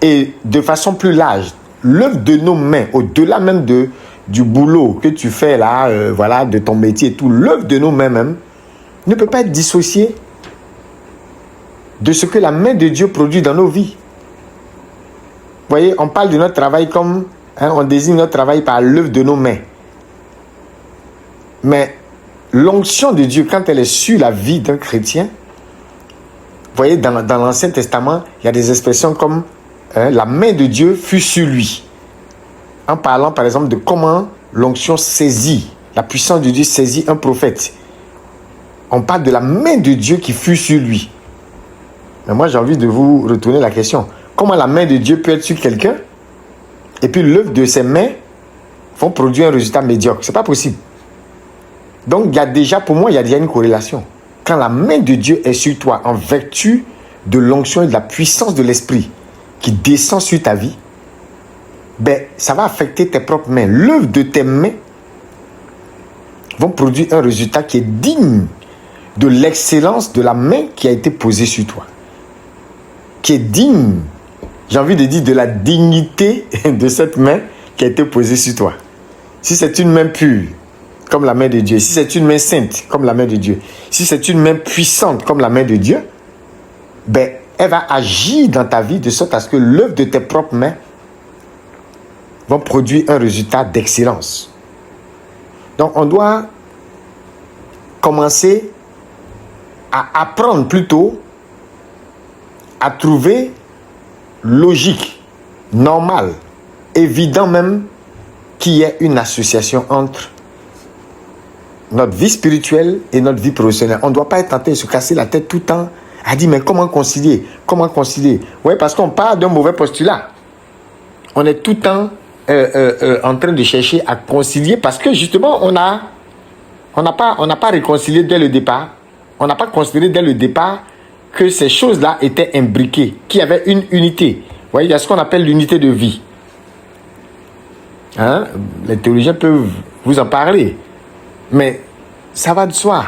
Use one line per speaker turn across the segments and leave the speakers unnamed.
Et de façon plus large, l'œuvre de nos mains, au-delà même du boulot que tu fais là, voilà, de ton métier et tout, l'œuvre de nos mains même ne peut pas être dissociée de ce que la main de Dieu produit dans nos vies. Vous voyez, on parle de notre travail comme, on désigne notre travail par l'œuvre de nos mains. Mais l'onction de Dieu, quand elle est sur la vie d'un chrétien, vous voyez, dans l'Ancien Testament, il y a des expressions comme la main de Dieu fut sur lui. En parlant, par exemple, de comment l'onction saisit, la puissance de Dieu saisit un prophète. On parle de la main de Dieu qui fut sur lui. Mais moi, j'ai envie de vous retourner la question. Comment la main de Dieu peut être sur quelqu'un et puis l'œuvre de ses mains vont produire un résultat médiocre? C'est pas possible. Donc, il y a déjà, pour moi, il y a déjà une corrélation. Quand la main de Dieu est sur toi, en vertu de l'onction et de la puissance de l'esprit qui descend sur ta vie, ben, ça va affecter tes propres mains. L'œuvre de tes mains vont produire un résultat qui est digne de l'excellence de la main qui a été posée sur toi. Qui est digne, j'ai envie de dire, de la dignité de cette main qui a été posée sur toi. Si c'est une main pure, comme la main de Dieu, si c'est une main sainte, comme la main de Dieu, si c'est une main puissante, comme la main de Dieu, ben, elle va agir dans ta vie de sorte à ce que l'œuvre de tes propres mains vont produire un résultat d'excellence. Donc, on doit commencer à apprendre plutôt à trouver logique, normal, évident même qu'il y ait une association entre notre vie spirituelle et notre vie professionnelle. On ne doit pas être tenté de se casser la tête tout le temps à dire mais comment concilier? Comment concilier? Oui, parce qu'on part d'un mauvais postulat. On est tout le temps en train de chercher à concilier parce que justement on n'a pas réconcilié dès le départ. On n'a pas considéré dès le départ que ces choses-là étaient imbriquées, qu'il y avait une unité. Vous voyez, il y a ce qu'on appelle l'unité de vie. Hein? Les théologiens peuvent vous en parler. Mais ça va de soi.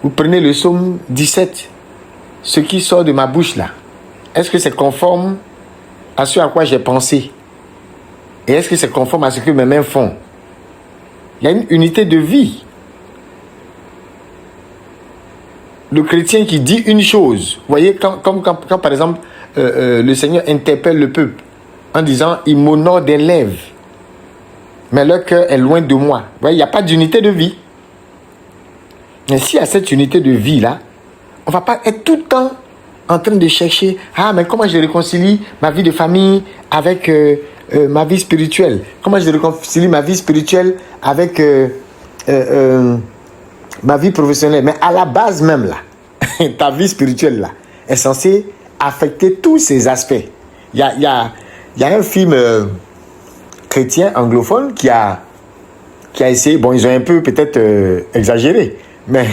Vous prenez le psaume 17. Ce qui sort de ma bouche là, est-ce que c'est conforme à ce à quoi j'ai pensé? Et est-ce que c'est conforme à ce que mes mains font? Il y a une unité de vie. Le chrétien qui dit une chose, vous voyez, quand par exemple, le Seigneur interpelle le peuple en disant « Il m'honore des lèvres, mais leur cœur est loin de moi. » Vous voyez, il n'y a pas d'unité de vie. Mais s'il y a cette unité de vie-là, on ne va pas être tout le temps en train de chercher « Ah, mais comment je réconcilie ma vie de famille avec ma vie spirituelle? Comment je réconcilie ma vie spirituelle avec ma vie professionnelle? » Mais à la base même, là, ta vie spirituelle, là, est censée affecter tous ces aspects. Il y a un film chrétien anglophone qui a essayé, bon, ils ont un peu peut-être exagéré, mais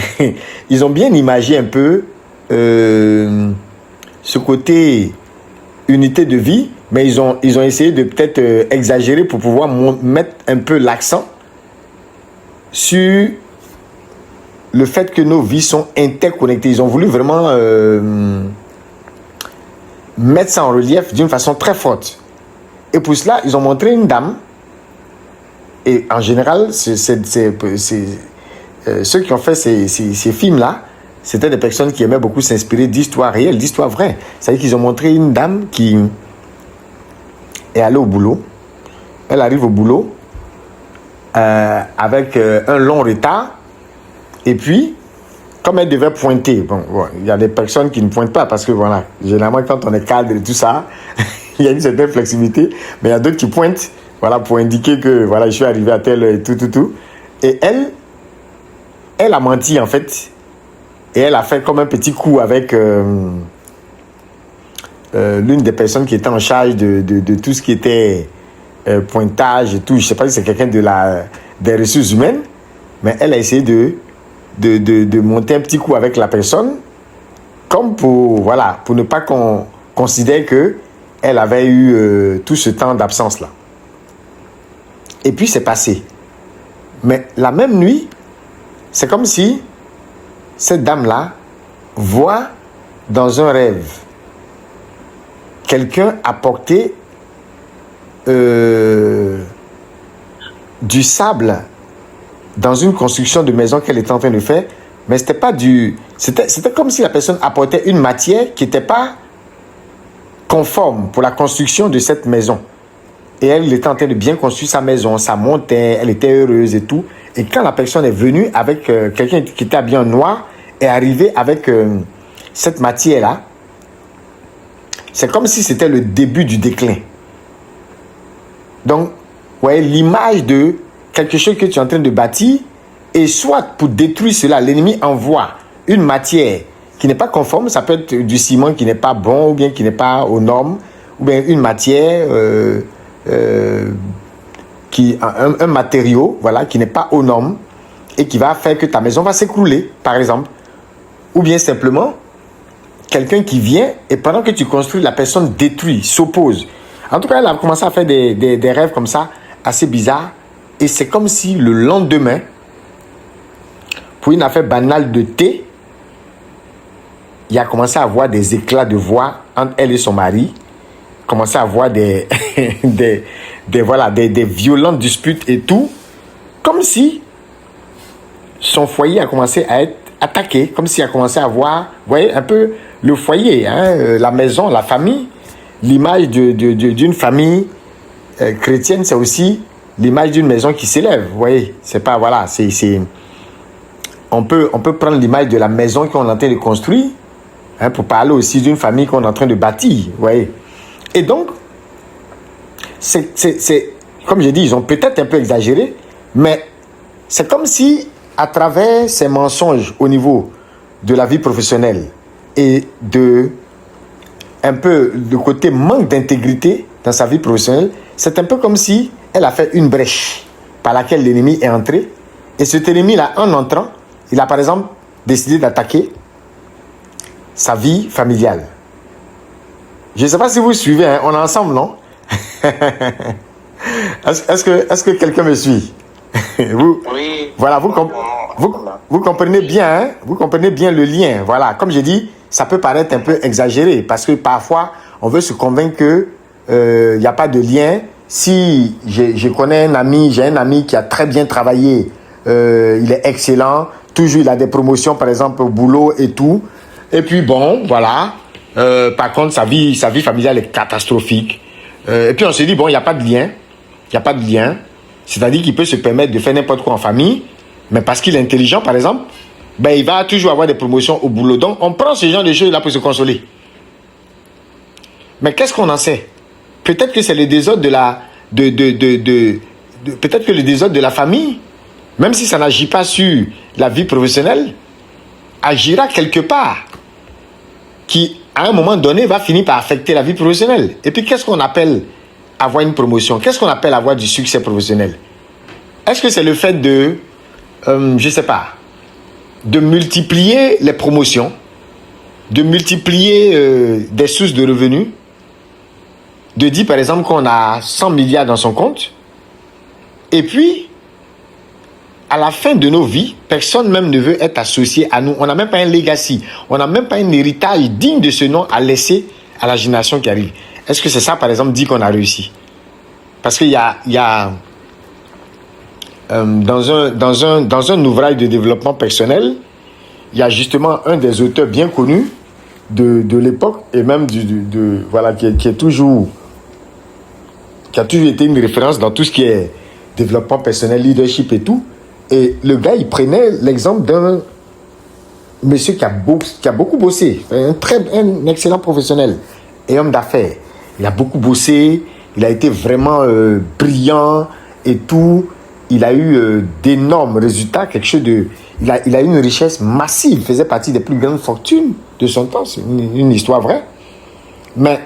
ils ont bien imagé un peu ce côté unité de vie, mais ils ont essayé de peut-être exagérer pour pouvoir mettre un peu l'accent sur le fait que nos vies sont interconnectées. Ils ont voulu vraiment mettre ça en relief d'une façon très forte. Et pour cela, ils ont montré une dame. Et en général, ceux qui ont fait ces films-là, c'était des personnes qui aimaient beaucoup s'inspirer d'histoires réelles, d'histoires vraies. C'est-à-dire qu'ils ont montré une dame qui est allée au boulot. Elle arrive au boulot avec un long retard. Et puis, comme elle devait pointer, bon, il y a des personnes qui ne pointent pas parce que, voilà, généralement, quand on est cadre et tout ça, il y a une certaine flexibilité, mais il y a d'autres qui pointent, voilà, pour indiquer que, voilà, je suis arrivé à tel et tout. Et elle a menti, en fait, et elle a fait comme un petit coup avec l'une des personnes qui était en charge de tout ce qui était pointage et tout. Je ne sais pas si c'est quelqu'un des ressources humaines, mais elle a essayé de monter un petit coup avec la personne, comme pour ne pas qu'on considère qu'elle avait eu tout ce temps d'absence-là. Et puis, c'est passé. Mais la même nuit, c'est comme si cette dame-là voit dans un rêve quelqu'un apportait du sable dans une construction de maison qu'elle était en train de faire, mais c'était pas du... C'était comme si la personne apportait une matière qui n'était pas conforme pour la construction de cette maison. Et elle était en train de bien construire sa maison, ça montait, elle était heureuse et tout. Et quand la personne est venue avec quelqu'un qui était habillé en noir, est arrivé avec cette matière-là, c'est comme si c'était le début du déclin. Donc, vous voyez, l'image de quelque chose que tu es en train de bâtir, et soit pour détruire cela, l'ennemi envoie une matière qui n'est pas conforme, ça peut être du ciment qui n'est pas bon, ou bien qui n'est pas aux normes, ou bien une matière, un matériau, voilà, qui n'est pas aux normes, et qui va faire que ta maison va s'écrouler, par exemple. Ou bien simplement, quelqu'un qui vient, et pendant que tu construis, la personne détruit, s'oppose. En tout cas, elle a commencé à faire des rêves comme ça, assez bizarres, et c'est comme si le lendemain, pour une affaire banale de thé, il a commencé à avoir des éclats de voix entre elle et son mari, commencé à avoir des violentes disputes et tout, comme si son foyer a commencé à être attaqué, comme s'il a commencé à voir, vous voyez, un peu le foyer, hein, la maison, la famille, l'image d'une famille chrétienne, c'est aussi l'image d'une maison qui s'élève, vous voyez, c'est pas, voilà, on peut prendre l'image de la maison qu'on est en train de construire, hein, pour parler aussi d'une famille qu'on est en train de bâtir, vous voyez. Et donc, c'est comme j'ai dit, ils ont peut-être un peu exagéré, mais c'est comme si, à travers ces mensonges au niveau de la vie professionnelle et un peu le côté manque d'intégrité dans sa vie professionnelle, c'est un peu comme si elle a fait une brèche par laquelle l'ennemi est entré. Et cet ennemi-là, en entrant, il a par exemple décidé d'attaquer sa vie familiale. Je ne sais pas si vous suivez, hein, on est ensemble, non? Est-ce que quelqu'un me suit? Oui. Voilà, vous comprenez bien, hein? Vous comprenez bien le lien. Voilà, comme j'ai dit, ça peut paraître un peu exagéré parce que parfois, on veut se convaincre qu'il n'y a pas de lien. Si je connais j'ai un ami qui a très bien travaillé, il est excellent, toujours il a des promotions, par exemple, au boulot et tout. Et puis bon, voilà. Par contre, sa vie familiale est catastrophique. Et puis on se dit, bon, il n'y a pas de lien. Il n'y a pas de lien. C'est-à-dire qu'il peut se permettre de faire n'importe quoi en famille, mais parce qu'il est intelligent, par exemple, ben, il va toujours avoir des promotions au boulot. Donc, on prend ce genre de choses-là pour se consoler. Mais qu'est-ce qu'on en sait? Peut-être que c'est le désordre peut-être que le désordre de la famille, même si ça n'agit pas sur la vie professionnelle, agira quelque part, qui, à un moment donné, va finir par affecter la vie professionnelle. Et puis, qu'est-ce qu'on appelle avoir une promotion? Qu'est-ce qu'on appelle avoir du succès professionnel? Est-ce que c'est le fait de, je ne sais pas, de multiplier les promotions, de multiplier des sources de revenus, de dire par exemple qu'on a 100 milliards dans son compte, et puis, à la fin de nos vies, personne même ne veut être associé à nous. On n'a même pas un legacy, on n'a même pas un héritage digne de ce nom à laisser à la génération qui arrive. Est-ce que c'est ça, par exemple, dit qu'on a réussi? Parce qu'il y a dans un ouvrage de développement personnel, il y a justement un des auteurs bien connus de l'époque, et même voilà, qui a toujours été une référence dans tout ce qui est développement personnel, leadership et tout. Et le gars, il prenait l'exemple d'un monsieur qui a beaucoup bossé, un excellent professionnel et homme d'affaires. Il a beaucoup bossé, il a été vraiment brillant et tout. Il a eu d'énormes résultats, quelque chose de... Il a eu une richesse massive, il faisait partie des plus grandes fortunes de son temps, c'est une histoire vraie. Mais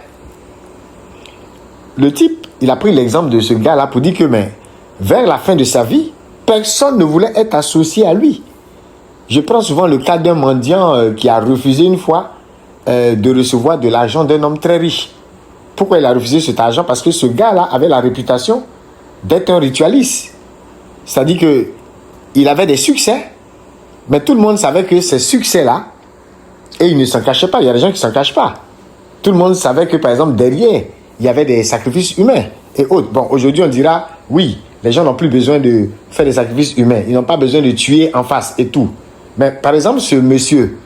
le type, il a pris l'exemple de ce gars-là pour dire que vers la fin de sa vie, personne ne voulait être associé à lui. Je prends souvent le cas d'un mendiant qui a refusé une fois de recevoir de l'argent d'un homme très riche. Pourquoi il a refusé cet argent? Parce que ce gars-là avait la réputation d'être un ritualiste. C'est-à-dire qu'il avait des succès, mais tout le monde savait que ces succès-là, et il ne s'en cachait pas, il y a des gens qui ne s'en cachent pas. Tout le monde savait que, par exemple, derrière, il y avait des sacrifices humains et autres. Bon, aujourd'hui, on dira, oui, les gens n'ont plus besoin de faire des sacrifices humains. Ils n'ont pas besoin de tuer en face et tout. Mais, par exemple, ce monsieur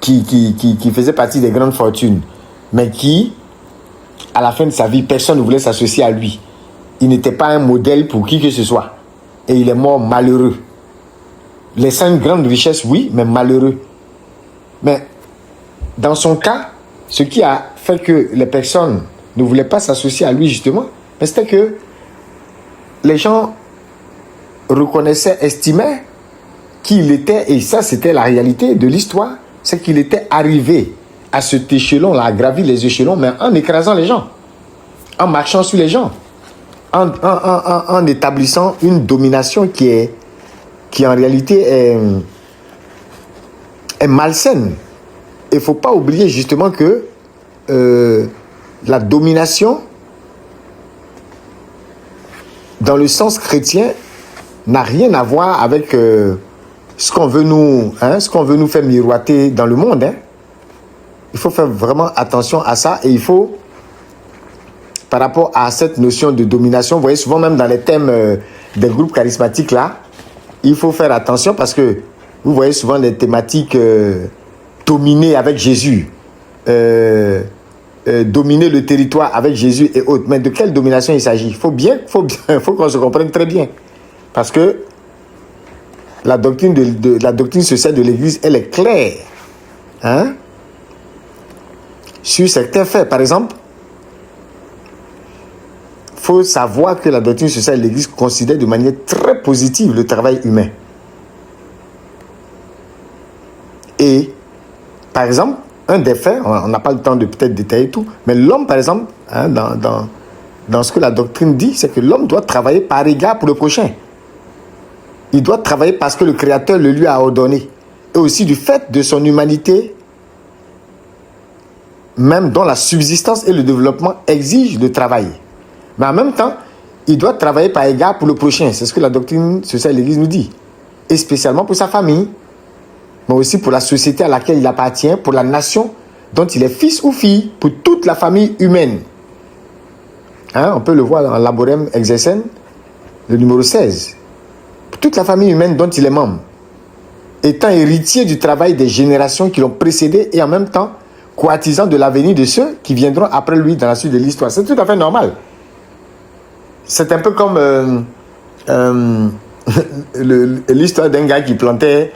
qui faisait partie des grandes fortunes, mais qui, à la fin de sa vie, personne ne voulait s'associer à lui. Il n'était pas un modèle pour qui que ce soit. Et il est mort malheureux. Laissant une grande richesse, oui, mais malheureux. Mais dans son cas, ce qui a fait que les personnes ne voulaient pas s'associer à lui, justement, c'était que les gens reconnaissaient, estimaient qu'il était, et ça c'était la réalité de l'histoire, c'est qu'il était arrivé à cet échelon-là, à gravir les échelons, mais en écrasant les gens, en marchant sur les gens, en établissant une domination qui en réalité est malsaine. Il ne faut pas oublier justement que la domination, dans le sens chrétien, n'a rien à voir avec ce qu'on veut nous faire miroiter dans le monde. Il faut faire vraiment attention à ça et il faut, par rapport à cette notion de domination, vous voyez souvent même dans les thèmes des groupes charismatiques là, il faut faire attention parce que vous voyez souvent les thématiques dominer avec Jésus, dominer le territoire avec Jésus et autres. Mais de quelle domination il s'agit? Il faut qu'on se comprenne très bien. Parce que la doctrine la doctrine sociale de l'Église, elle est claire. Sur certains faits. Par exemple, il faut savoir que la doctrine sociale de l'Église considère de manière très positive le travail humain. Et, par exemple, un des faits, on n'a pas le temps de peut-être détailler tout, mais l'homme, par exemple, dans ce que la doctrine dit, c'est que l'homme doit travailler par égard pour le prochain. Il doit travailler parce que le Créateur le lui a ordonné. Et aussi du fait de son humanité, même dont la subsistance et le développement exigent de travailler. Mais en même temps, il doit travailler par égard pour le prochain. C'est ce que la doctrine sociale de l'Église nous dit. Et spécialement pour sa famille, mais aussi pour la société à laquelle il appartient, pour la nation dont il est fils ou fille, pour toute la famille humaine. On peut le voir dans Laborem Exercens, le numéro 16. Pour toute la famille humaine dont il est membre, étant héritier du travail des générations qui l'ont précédé et en même temps courtisan de l'avenir de ceux qui viendront après lui dans la suite de l'histoire. C'est tout à fait normal. C'est un peu comme l'histoire d'un gars qui plantait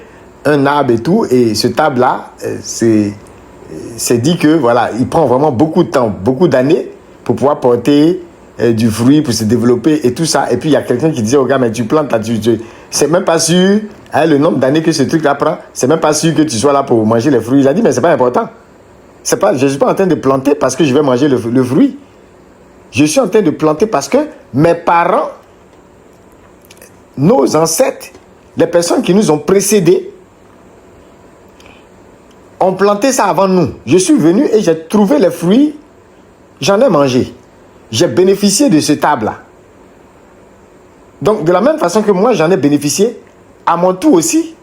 un arbre et tout, et ce arbre-là, c'est dit que voilà, il prend vraiment beaucoup de temps, beaucoup d'années pour pouvoir porter du fruit, pour se développer et tout ça. Et puis il y a quelqu'un qui disait au gars, mais tu plantes là, c'est même pas sûr, le nombre d'années que ce truc-là prend, c'est même pas sûr que tu sois là pour manger les fruits. Il a dit, mais c'est pas important. Je ne suis pas en train de planter parce que je vais manger le fruit. Je suis en train de planter parce que mes parents, nos ancêtres, les personnes qui nous ont précédés, ont planté ça avant nous. Je suis venu et j'ai trouvé les fruits, j'en ai mangé. J'ai bénéficié de ce arbre-là. Donc, de la même façon que moi, j'en ai bénéficié, à mon tour aussi,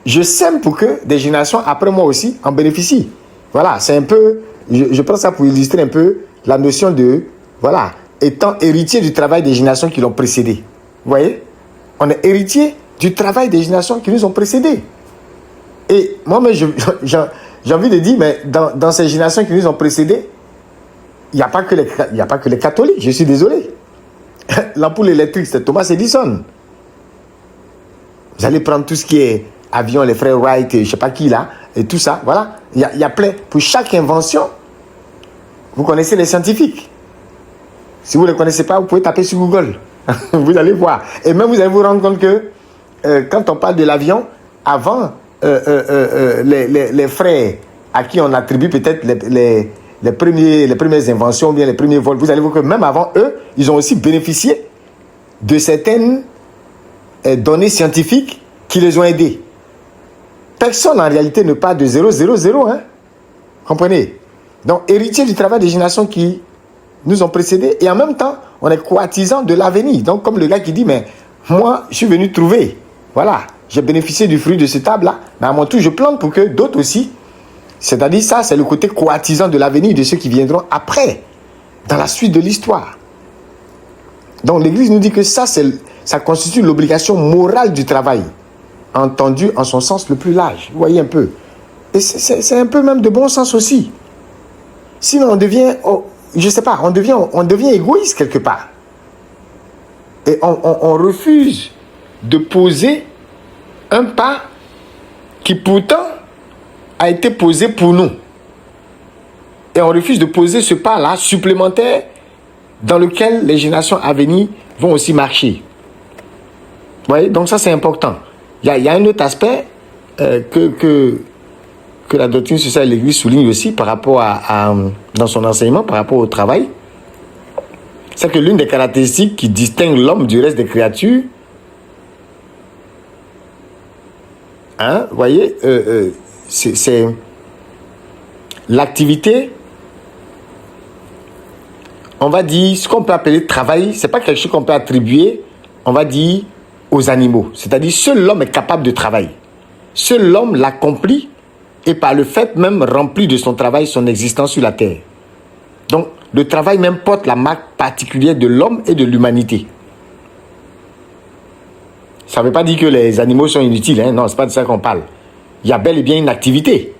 je sème pour que des générations après moi aussi en bénéficient. Voilà, c'est un peu, je prends ça pour illustrer un peu la notion de, voilà, étant héritier du travail des générations qui l'ont précédé. Vous voyez? On est héritier du travail des générations qui nous ont précédés. Et moi-même, j'ai envie de dire, mais dans ces générations qui nous ont précédés, il n'y a pas que les catholiques, je suis désolé. L'ampoule électrique, c'est Thomas Edison. Vous allez prendre tout ce qui est avion, les frères Wright, je ne sais pas qui là, et tout ça, voilà. Il y a plein. Pour chaque invention, vous connaissez les scientifiques. Si vous ne les connaissez pas, vous pouvez taper sur Google. Vous allez voir. Et même vous allez vous rendre compte que quand on parle de l'avion, avant, les frères à qui on attribue peut-être les premières inventions, bien les premiers vols, vous allez voir que même avant eux, ils ont aussi bénéficié de certaines données scientifiques qui les ont aidés. Personne en réalité ne part de 0, 0, 0. Comprenez? Donc, héritier du travail des générations qui nous ont précédés et en même temps, on est courtisan de l'avenir. Donc, comme le gars qui dit, mais moi, je suis venu trouver. Voilà, j'ai bénéficié du fruit de cet arbre-là, mais à mon tour, je plante pour que d'autres aussi C'est-à-dire ça, c'est le côté coartisan de l'avenir de ceux qui viendront après, dans la suite de l'histoire. Donc l'Église nous dit que ça constitue l'obligation morale du travail, entendu en son sens le plus large. Vous voyez un peu. Et c'est un peu même de bon sens aussi. Sinon on devient, je sais pas, on devient égoïste quelque part. Et on refuse de poser un pas qui pourtant a été posé pour nous. Et on refuse de poser ce pas-là supplémentaire dans lequel les générations à venir vont aussi marcher. Vous voyez, donc ça c'est important. Il y a un autre aspect que la doctrine sociale de l'Église souligne aussi par rapport dans son enseignement, par rapport au travail. C'est que l'une des caractéristiques qui distingue l'homme du reste des créatures, vous voyez, c'est l'activité, on va dire, ce qu'on peut appeler travail, c'est pas quelque chose qu'on peut attribuer, on va dire, aux animaux. C'est-à-dire, seul l'homme est capable de travailler. Seul l'homme l'accomplit et par le fait même remplit de son travail son existence sur la terre. Donc, le travail même porte la marque particulière de l'homme et de l'humanité. Ça ne veut pas dire que les animaux sont inutiles, hein? Non, ce n'est pas de ça qu'on parle. Il y a bel et bien une activité.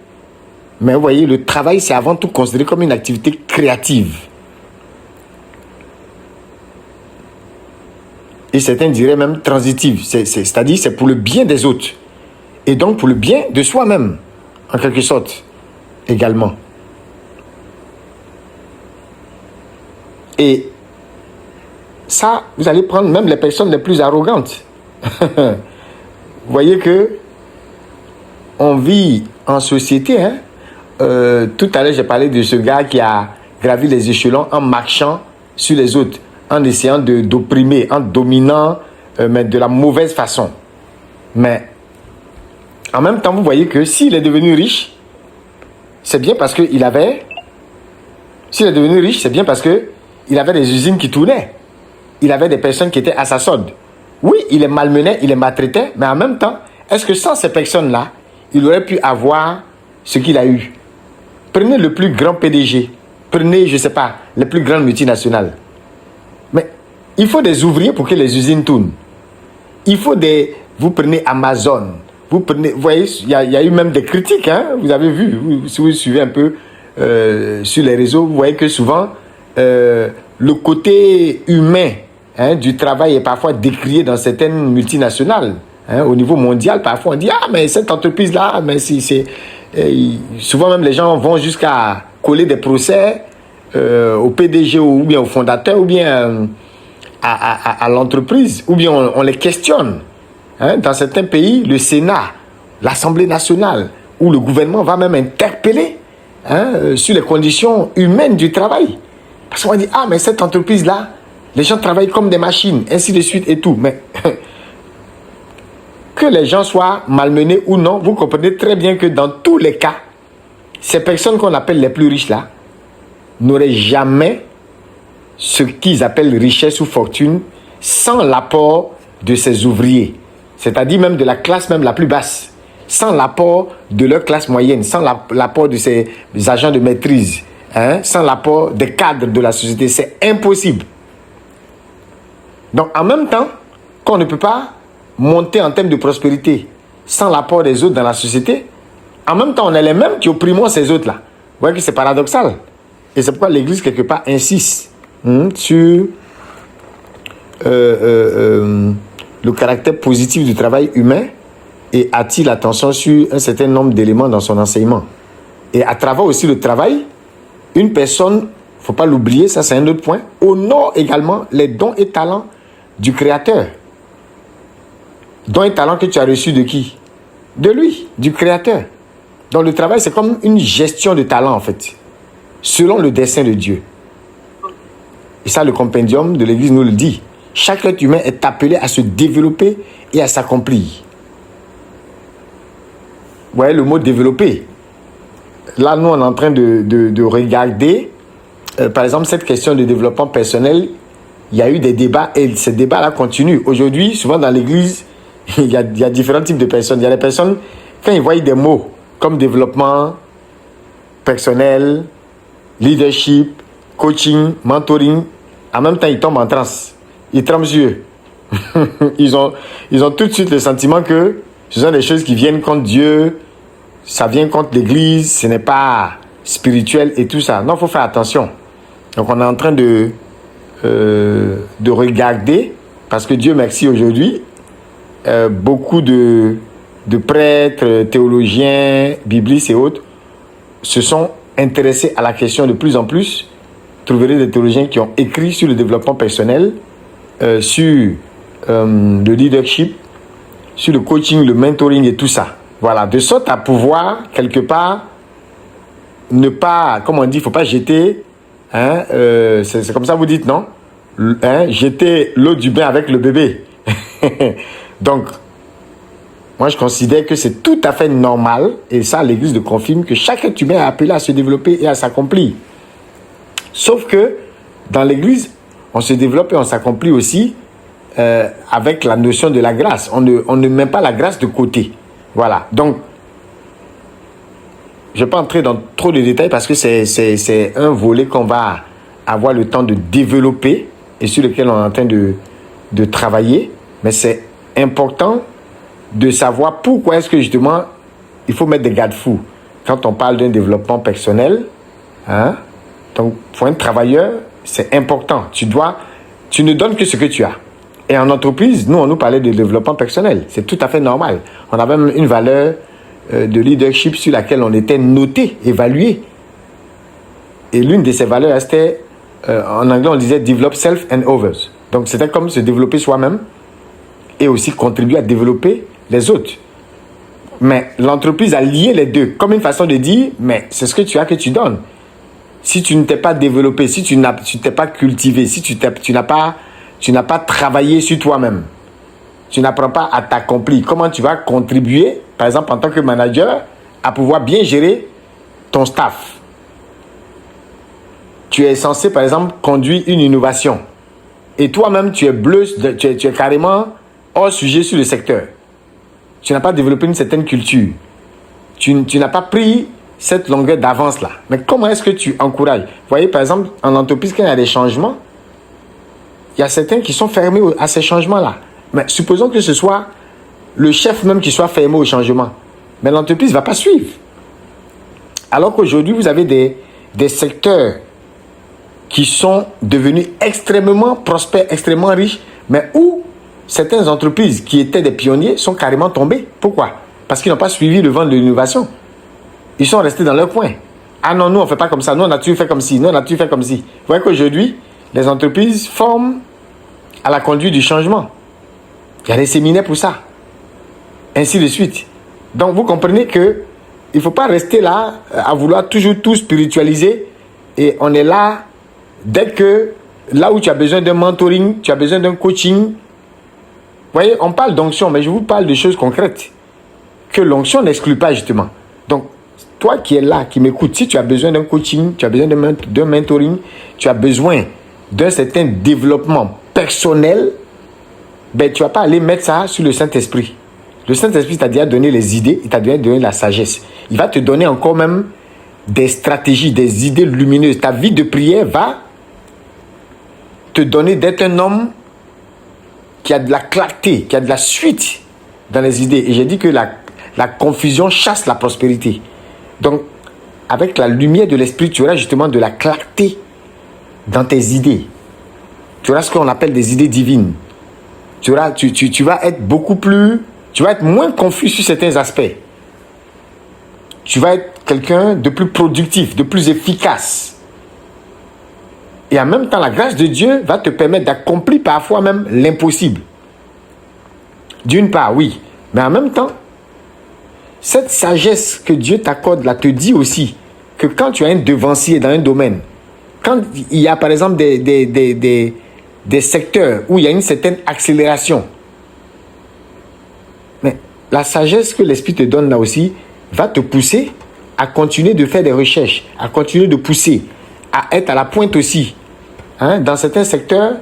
Mais vous voyez, le travail, c'est avant tout considéré comme une activité créative. Et certains diraient même transitive. C'est-à-dire, c'est pour le bien des autres. Et donc, pour le bien de soi-même, en quelque sorte, également. Et ça, vous allez prendre même les personnes les plus arrogantes. Vous voyez que on vit en société. Hein? Tout à l'heure, j'ai parlé de ce gars qui a gravi les échelons en marchant sur les autres, en essayant d'opprimer, en dominant, mais de la mauvaise façon. Mais en même temps, vous voyez que s'il est devenu riche, c'est bien parce qu'il avait... S'il est devenu riche, c'est bien parce qu'il avait des usines qui tournaient. Il avait des personnes qui étaient à sa solde. Oui, il les malmenait, il les maltraitait, mais en même temps, est-ce que sans ces personnes-là, il aurait pu avoir ce qu'il a eu? Prenez le plus grand PDG, prenez, je ne sais pas, les plus grandes multinationales. Mais il faut des ouvriers pour que les usines tournent. Il faut des... Vous prenez Amazon, vous voyez, il y a eu même des critiques, hein, vous avez vu, si vous suivez un peu sur les réseaux, vous voyez que souvent, le côté humain, hein, du travail est parfois décrié dans certaines multinationales. Hein, au niveau mondial, parfois on dit « Ah, mais cette entreprise-là, mais souvent même les gens vont jusqu'à coller des procès au PDG ou bien au fondateur ou bien à l'entreprise, ou bien on les questionne. Hein, dans certains pays, le Sénat, l'Assemblée nationale ou le gouvernement va même interpeller, hein, sur les conditions humaines du travail. Parce qu'on dit « Ah, mais cette entreprise-là, les gens travaillent comme des machines, ainsi de suite et tout. » Mais que les gens soient malmenés ou non, vous comprenez très bien que dans tous les cas, ces personnes qu'on appelle les plus riches là, n'auraient jamais ce qu'ils appellent richesse ou fortune sans l'apport de ces ouvriers. C'est-à-dire même de la classe même la plus basse, sans l'apport de leur classe moyenne, sans l'apport de ces agents de maîtrise, hein, sans l'apport des cadres de la société. C'est impossible. Donc en même temps, qu'on ne peut pas monter en termes de prospérité sans l'apport des autres dans la société, en même temps, on est les mêmes qui opprimons ces autres-là. Vous voyez que c'est paradoxal. Et c'est pourquoi l'Église, quelque part, insiste sur le caractère positif du travail humain et attire l'attention sur un certain nombre d'éléments dans son enseignement. Et à travers aussi le travail, une personne, il ne faut pas l'oublier, ça c'est un autre point, honore également les dons et talents du Créateur. Dons et talents que tu as reçus de qui? De lui, du Créateur. Donc le travail, c'est comme une gestion de talent en fait, selon le dessein de Dieu. Et ça, le compendium de l'Église nous le dit. Chaque être humain est appelé à se développer et à s'accomplir. Vous voyez le mot développer. Là, nous, on est en train de regarder, par exemple, cette question de développement personnel. Il y a eu des débats et ces débats-là continuent. Aujourd'hui, souvent dans l'Église, il y a différents types de personnes. Il y a des personnes, quand ils voient des mots comme développement, personnel, leadership, coaching, mentoring. En même temps, ils tombent en transe. Ils tremblent sur eux. ils ont tout de suite le sentiment que ce sont des choses qui viennent contre Dieu, ça vient contre l'Église, ce n'est pas spirituel et tout ça. Non, il faut faire attention. Donc, on est en train de regarder, parce que Dieu merci aujourd'hui, beaucoup de prêtres, théologiens, biblistes et autres se sont intéressés à la question de plus en plus. Vous trouverez des théologiens qui ont écrit sur le développement personnel, sur le leadership, sur le coaching, le mentoring et tout ça. Voilà, de sorte à pouvoir, quelque part, ne pas, comme on dit, il ne faut pas jeter, c'est comme ça vous dites, non? Jeter l'eau du bain avec le bébé. Donc, moi je considère que c'est tout à fait normal, et ça l'Église le confirme, que chaque être humain est appelé à se développer et à s'accomplir. Sauf que, dans l'Église, on se développe et on s'accomplit aussi avec la notion de la grâce. On ne met pas la grâce de côté. Voilà. Donc, je ne vais pas entrer dans trop de détails parce que c'est un volet qu'on va avoir le temps de développer et sur lequel on est en train de travailler. Mais c'est important de savoir pourquoi est-ce que justement il faut mettre des garde-fous quand on parle d'un développement personnel. Donc, pour un travailleur, c'est important. Tu ne donnes que ce que tu as. Et en entreprise, nous, on nous parlait de développement personnel. C'est tout à fait normal. On avait même une valeur de leadership sur laquelle on était noté, évalué. Et l'une de ces valeurs, c'était, en anglais, on disait « develop self and others ». Donc, c'était comme se développer soi-même et aussi contribuer à développer les autres. Mais l'entreprise a lié les deux, comme une façon de dire « mais c'est ce que tu as que tu donnes ». Si tu ne t'es pas développé, si tu ne t'es pas cultivé, si tu n'as pas travaillé sur toi-même, tu n'apprends pas à t'accomplir, comment tu vas contribuer, par exemple en tant que manager, à pouvoir bien gérer ton staff? Tu es censé, par exemple, conduire une innovation. Et toi-même, tu es bleu, tu es carrément hors sujet sur le secteur. Tu n'as pas développé une certaine culture. Tu n'as pas pris cette longueur d'avance-là. Mais comment est-ce que tu encourages? Vous voyez, par exemple, en entreprise, quand il y a des changements, il y a certains qui sont fermés à ces changements-là. Mais supposons que ce soit le chef même qui soit fermé au changement. Mais l'entreprise ne va pas suivre. Alors qu'aujourd'hui, vous avez des secteurs qui sont devenus extrêmement prospères, extrêmement riches, mais où certaines entreprises qui étaient des pionniers sont carrément tombées. Pourquoi? Parce qu'ils n'ont pas suivi le vent de l'innovation. Ils sont restés dans leur coin. Ah non, nous, on ne fait pas comme ça. Nous, on a toujours fait comme ci. Nous, on a toujours fait comme ci. Vous voyez qu'aujourd'hui, les entreprises forment à la conduite du changement. Il y a des séminaires pour ça. Ainsi de suite. Donc, vous comprenez qu'il ne faut pas rester là à vouloir toujours tout spiritualiser. Et on est là, dès que, là où tu as besoin d'un mentoring, tu as besoin d'un coaching. Vous voyez, on parle d'onction, mais je vous parle de choses concrètes. Que l'onction n'exclut pas, justement. Donc, toi qui es là, qui m'écoutes, si tu as besoin d'un coaching, tu as besoin d'un mentoring, tu as besoin d'un certain développement personnel, ben, tu ne vas pas aller mettre ça sur le Saint-Esprit. Le Saint-Esprit t'a déjà donné les idées, il t'a déjà donné la sagesse. Il va te donner encore même des stratégies, des idées lumineuses. Ta vie de prière va te donner d'être un homme qui a de la clarté, qui a de la suite dans les idées. Et j'ai dit que la confusion chasse la prospérité. Donc, avec la lumière de l'esprit, tu auras justement de la clarté dans tes idées. Tu auras ce qu'on appelle des idées divines. Tu vas être tu vas être moins confus sur certains aspects. Tu vas être quelqu'un de plus productif, de plus efficace. Et en même temps, la grâce de Dieu va te permettre d'accomplir parfois même l'impossible. D'une part, oui. Mais en même temps, cette sagesse que Dieu t'accorde là te dit aussi que quand tu as un devancier dans un domaine, quand il y a par exemple des secteurs où il y a une certaine accélération, mais la sagesse que l'Esprit te donne là aussi va te pousser à continuer de faire des recherches, à continuer de pousser, à être à la pointe aussi. Dans certains secteurs,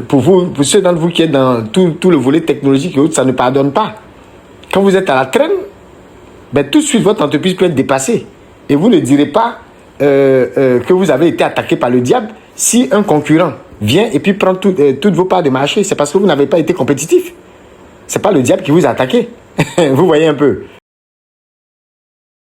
pour ceux d'entre vous qui êtes dans tout le volet technologique et autres, ça ne pardonne pas. Quand vous êtes à la traîne, ben, tout de suite, votre entreprise peut être dépassée. Et vous ne direz pas que vous avez été attaqué par le diable si un concurrent vient et puis prend toutes vos parts de marché. C'est parce que vous n'avez pas été compétitif. Ce n'est pas le diable qui vous a attaqué. Vous voyez un peu.